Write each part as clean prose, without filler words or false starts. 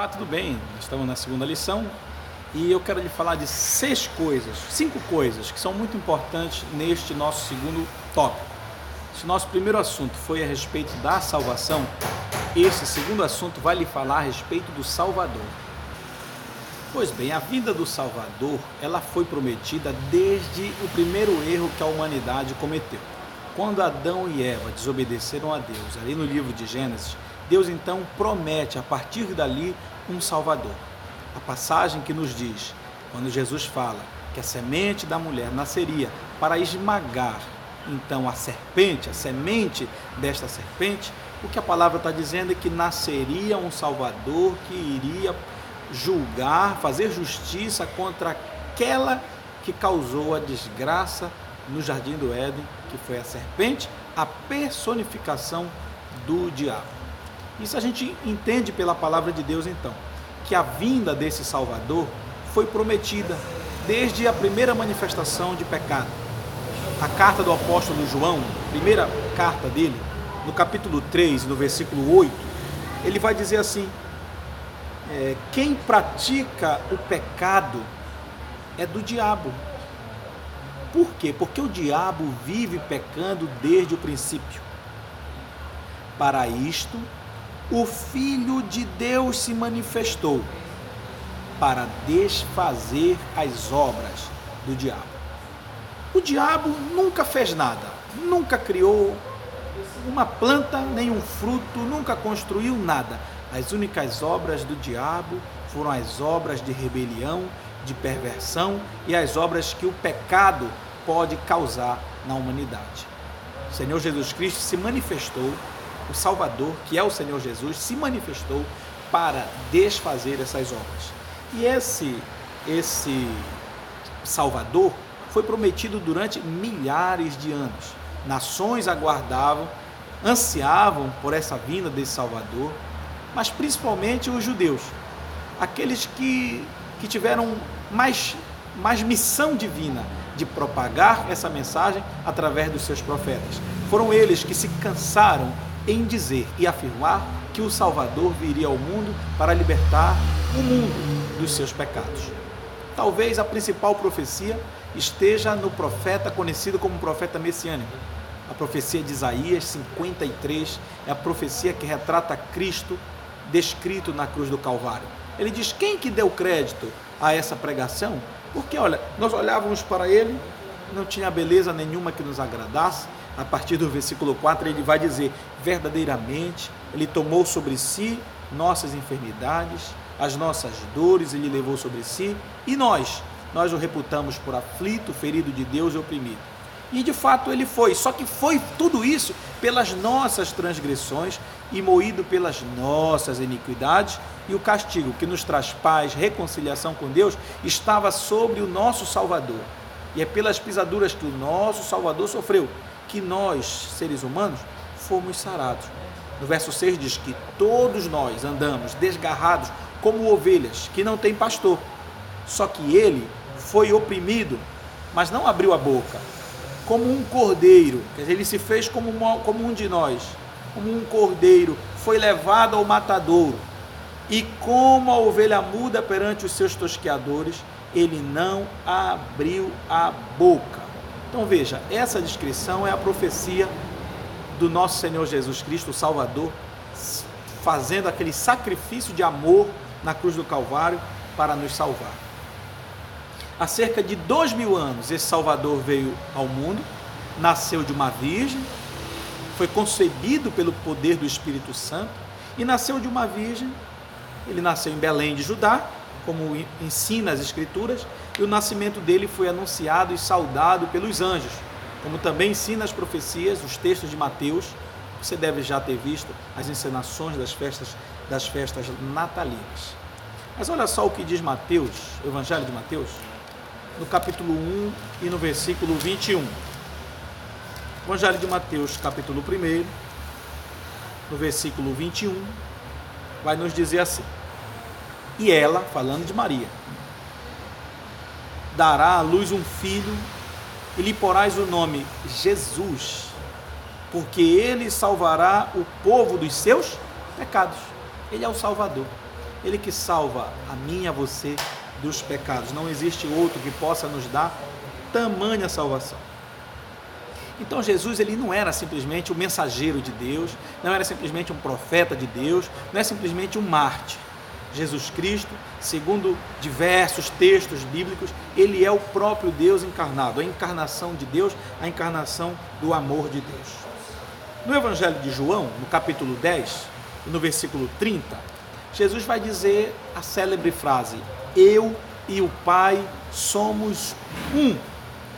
Olá, tudo bem? Estamos na segunda lição e eu quero lhe falar de 5 coisas que são muito importantes neste nosso segundo tópico. Se nosso primeiro assunto foi a respeito da salvação, esse segundo assunto vai lhe falar a respeito do Salvador. Pois bem, a vinda do Salvador, ela foi prometida desde o primeiro erro que a humanidade cometeu. Quando Adão e Eva desobedeceram a Deus, ali no livro de Gênesis, Deus então promete a partir dali um Salvador. A passagem que nos diz, quando Jesus fala que a semente da mulher nasceria para esmagar então a serpente, a semente desta serpente, o que a palavra está dizendo é que nasceria um Salvador que iria julgar, fazer justiça contra aquela que causou a desgraça no jardim do Éden, que foi a serpente, a personificação do diabo. Isso a gente entende pela palavra de Deus então, que a vinda desse Salvador foi prometida desde a primeira manifestação de pecado. A carta do apóstolo João, primeira carta dele, no capítulo 3, no versículo 8, ele vai dizer assim: quem pratica o pecado é do diabo. Por quê? Porque o diabo vive pecando desde o princípio. Para isto, o Filho de Deus se manifestou para desfazer as obras do diabo. O diabo nunca fez nada, nunca criou uma planta, nem um fruto, nunca construiu nada. As únicas obras do diabo foram as obras de rebelião, de perversão e as obras que o pecado pode causar na humanidade. O Senhor Jesus Cristo se manifestou, o Salvador, que é o Senhor Jesus, se manifestou para desfazer essas obras. E esse Salvador foi prometido durante milhares de anos. Nações aguardavam, ansiavam por essa vinda desse Salvador, mas principalmente os judeus, aqueles que tiveram mais missão divina de propagar essa mensagem através dos seus profetas. Foram eles que se cansaram em dizer e afirmar que o Salvador viria ao mundo para libertar o mundo dos seus pecados. Talvez a principal profecia esteja no profeta conhecido como profeta messiânico. A profecia de Isaías 53 é a profecia que retrata Cristo descrito na cruz do Calvário. Ele diz: quem que deu crédito a essa pregação? Porque, olha, nós olhávamos para ele, não tinha beleza nenhuma que nos agradasse. A partir do versículo 4 ele vai dizer: verdadeiramente ele tomou sobre si nossas enfermidades, as nossas dores ele levou sobre si, e nós o reputamos por aflito, ferido de Deus e oprimido. E de fato ele foi, só que foi tudo isso pelas nossas transgressões e moído pelas nossas iniquidades, e o castigo que nos traz paz, reconciliação com Deus, estava sobre o nosso Salvador. E é pelas pisaduras que o nosso Salvador sofreu que nós, seres humanos, fomos sarados. No verso 6 diz que todos nós andamos desgarrados como ovelhas que não têm pastor. Só que ele foi oprimido, mas não abriu a boca. Como um cordeiro, quer dizer, ele se fez como um de nós. Como um cordeiro, foi levado ao matadouro. E como a ovelha muda perante os seus tosqueadores, ele não abriu a boca. Então veja, essa descrição é a profecia do nosso Senhor Jesus Cristo, o Salvador, fazendo aquele sacrifício de amor na cruz do Calvário para nos salvar. Há cerca de 2000 anos esse Salvador veio ao mundo, nasceu de uma virgem, foi concebido pelo poder do Espírito Santo e nasceu de uma virgem. Ele nasceu em Belém de Judá, como ensina as Escrituras, e o nascimento dele foi anunciado e saudado pelos anjos, como também ensina as profecias, os textos de Mateus. Você deve já ter visto as encenações das festas natalinas. Mas olha só o que diz Mateus, o Evangelho de Mateus, no capítulo 1 e no versículo 21. Evangelho de Mateus, capítulo 1, no versículo 21, vai nos dizer assim: e ela, falando de Maria, dará à luz um filho, e lhe porás o nome Jesus, porque ele salvará o povo dos seus pecados. Ele é o Salvador. Ele que salva a mim e a você dos pecados. Não existe outro que possa nos dar tamanha salvação. Então Jesus, ele não era simplesmente um mensageiro de Deus, não era simplesmente um profeta de Deus, não é simplesmente um mártir. Jesus Cristo, segundo diversos textos bíblicos, ele é o próprio Deus encarnado, a encarnação de Deus, a encarnação do amor de Deus. No Evangelho de João, no capítulo 10, no versículo 30, Jesus vai dizer a célebre frase: eu e o Pai somos um.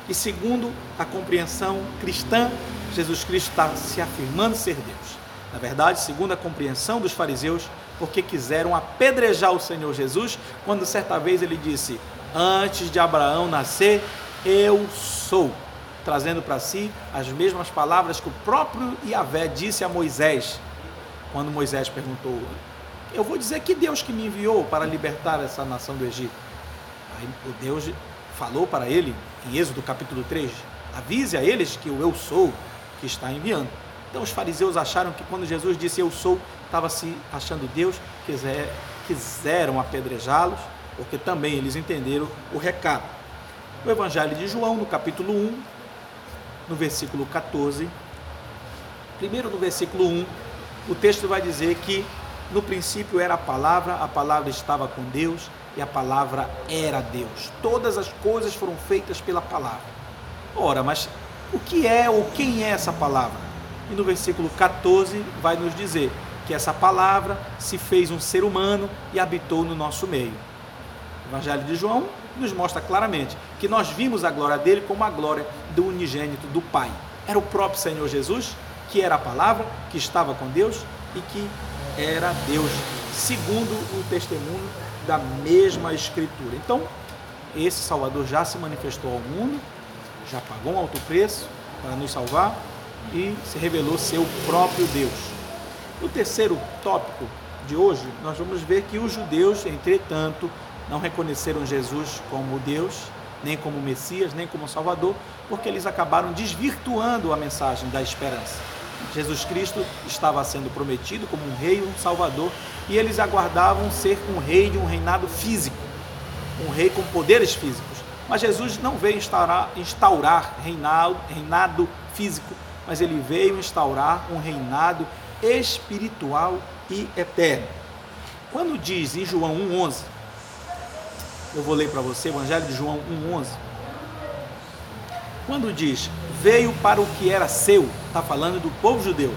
E segundo a compreensão cristã, Jesus Cristo está se afirmando ser Deus. Na verdade, segundo a compreensão dos fariseus, porque quiseram apedrejar o Senhor Jesus, quando certa vez ele disse: antes de Abraão nascer, eu sou, trazendo para si as mesmas palavras que o próprio Yahvé disse a Moisés, quando Moisés perguntou: eu vou dizer que Deus que me enviou para libertar essa nação do Egito. Aí o Deus falou para ele, em Êxodo capítulo 3, avise a eles que o eu sou que está enviando. Então os fariseus acharam que quando Jesus disse eu sou, estava se achando Deus, quiseram apedrejá-los, porque também eles entenderam o recado. O Evangelho de João, no capítulo 1, no versículo 14, primeiro no versículo 1, o texto vai dizer que no princípio era a palavra estava com Deus e a palavra era Deus. Todas as coisas foram feitas pela palavra. Ora, mas o que é ou quem é essa palavra? E no versículo 14 vai nos dizer que essa palavra se fez um ser humano e habitou no nosso meio. O Evangelho de João nos mostra claramente que nós vimos a glória dele como a glória do unigênito do Pai. Era o próprio Senhor Jesus, que era a palavra, que estava com Deus e que era Deus, segundo o testemunho da mesma Escritura. Então, esse Salvador já se manifestou ao mundo, já pagou um alto preço para nos salvar e se revelou ser o próprio Deus. No terceiro tópico de hoje, nós vamos ver que os judeus, entretanto, não reconheceram Jesus como Deus, nem como Messias, nem como Salvador, porque eles acabaram desvirtuando a mensagem da esperança. Jesus Cristo estava sendo prometido como um rei e um salvador, e eles aguardavam ser um rei de um reinado físico, um rei com poderes físicos. Mas Jesus não veio instaurar reinado físico, mas ele veio instaurar um reinado espiritual e eterno. Quando diz em João 1,11, eu vou ler para você, Evangelho de João 1,11, quando diz, veio para o que era seu, está falando do povo judeu,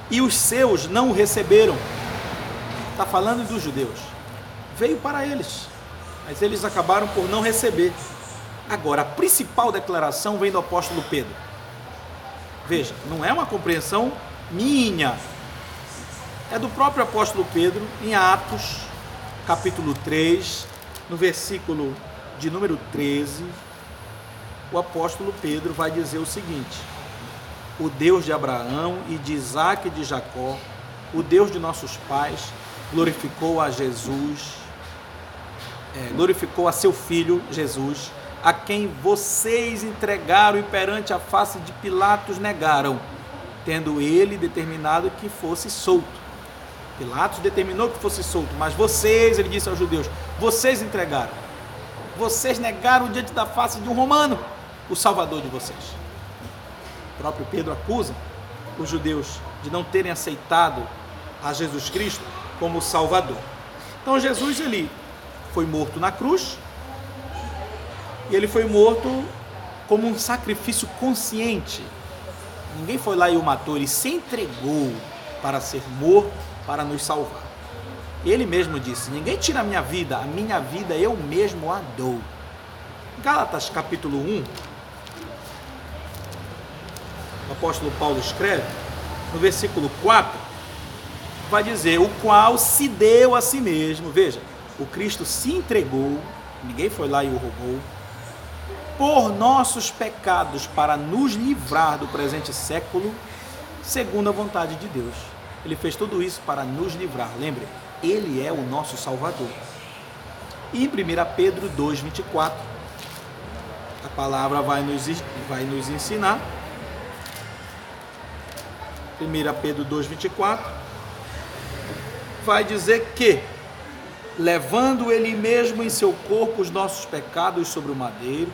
e os seus não o receberam, está falando dos judeus, veio para eles, mas eles acabaram por não receber. Agora, a principal declaração vem do apóstolo Pedro. Veja, não é uma compreensão minha, é do próprio apóstolo Pedro, em Atos, capítulo 3, no versículo de número 13, o apóstolo Pedro vai dizer o seguinte: o Deus de Abraão e de Isaac e de Jacó, o Deus de nossos pais, glorificou a Jesus, glorificou a seu Filho Jesus, a quem vocês entregaram e perante a face de Pilatos negaram, tendo ele determinado que fosse solto. Pilatos determinou que fosse solto, mas vocês, ele disse aos judeus, vocês entregaram. Vocês negaram diante da face de um romano o Salvador de vocês. O próprio Pedro acusa os judeus de não terem aceitado a Jesus Cristo como Salvador. Então Jesus, ele foi morto na cruz, e ele foi morto como um sacrifício consciente. Ninguém foi lá e o matou, ele se entregou para ser morto, para nos salvar. Ele mesmo disse, ninguém tira a minha vida eu mesmo a dou. Gálatas capítulo 1, o apóstolo Paulo escreve, no versículo 4, vai dizer, o qual se deu a si mesmo, veja, o Cristo se entregou, ninguém foi lá e o roubou, por nossos pecados, para nos livrar do presente século, segundo a vontade de Deus. Ele fez tudo isso para nos livrar, lembre, ele é o nosso Salvador. E em 1 Pedro 2,24, a palavra vai nos ensinar, 1 Pedro 2,24, vai dizer que, levando ele mesmo em seu corpo os nossos pecados sobre o madeiro,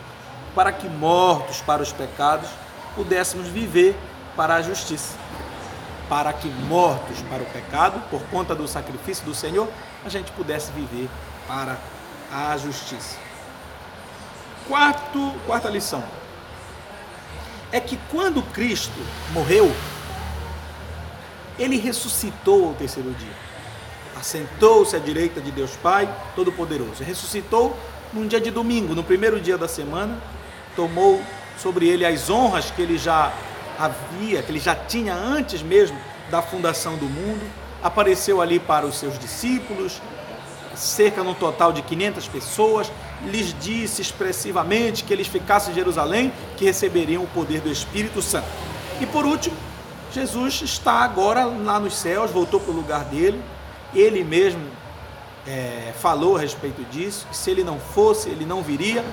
para que, mortos para os pecados, pudéssemos viver para a justiça. Para que, mortos para o pecado, por conta do sacrifício do Senhor, a gente pudesse viver para a justiça. Quarta lição é que quando Cristo morreu, ele ressuscitou ao terceiro dia. Assentou-se à direita de Deus Pai Todo-Poderoso. Ressuscitou num dia de domingo, no primeiro dia da semana, tomou sobre ele as honras que ele já havia, que ele já tinha antes mesmo da fundação do mundo, apareceu ali para os seus discípulos, cerca no total de 500 pessoas, lhes disse expressivamente que eles ficassem em Jerusalém, que receberiam o poder do Espírito Santo. E por último, Jesus está agora lá nos céus, voltou para o lugar dele, ele mesmo falou a respeito disso, que se ele não fosse, ele não viria,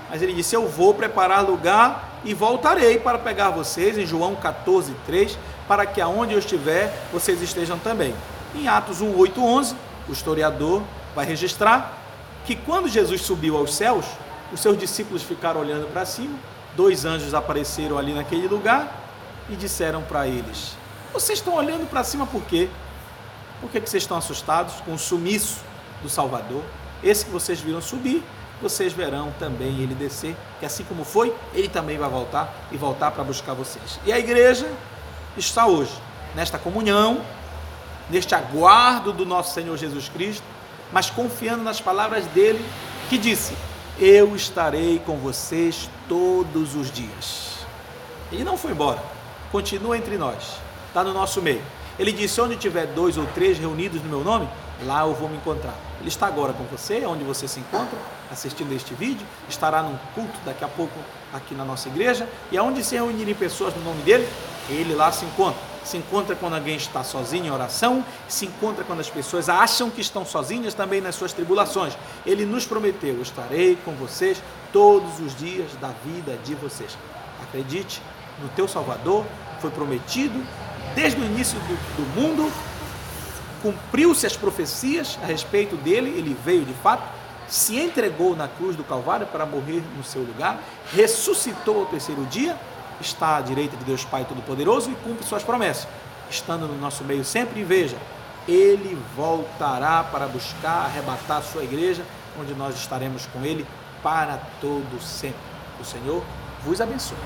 mas ele disse: eu vou preparar lugar e voltarei para pegar vocês, em João 14:3, para que aonde eu estiver, vocês estejam também. Em Atos 1:8-11, o historiador vai registrar que quando Jesus subiu aos céus, os seus discípulos ficaram olhando para cima, 2 anjos apareceram ali naquele lugar e disseram para eles: vocês estão olhando para cima por quê? Por que vocês estão assustados com o sumiço do Salvador? Esse que vocês viram subir, vocês verão também ele descer, que assim como foi, ele também vai voltar e voltar para buscar vocês. E a igreja está hoje nesta comunhão, neste aguardo do nosso Senhor Jesus Cristo, mas confiando nas palavras dele, que disse: eu estarei com vocês todos os dias. Ele não foi embora, continua entre nós, está no nosso meio. Ele disse: onde tiver 2 ou 3 reunidos no meu nome, lá eu vou me encontrar. Ele está agora com você, onde você se encontra, assistindo este vídeo, estará num culto daqui a pouco aqui na nossa igreja, e aonde se reunirem pessoas no nome dele, ele lá se encontra. Se encontra quando alguém está sozinho em oração, se encontra quando as pessoas acham que estão sozinhas também nas suas tribulações. Ele nos prometeu: estarei com vocês todos os dias da vida de vocês. Acredite no teu Salvador, foi prometido desde o início do mundo, cumpriu-se as profecias a respeito dele, ele veio de fato, se entregou na cruz do Calvário para morrer no seu lugar, ressuscitou ao terceiro dia, está à direita de Deus Pai Todo-Poderoso e cumpre suas promessas, estando no nosso meio sempre. E veja, ele voltará para buscar, arrebatar a sua igreja, onde nós estaremos com ele para todo sempre. O Senhor vos abençoe.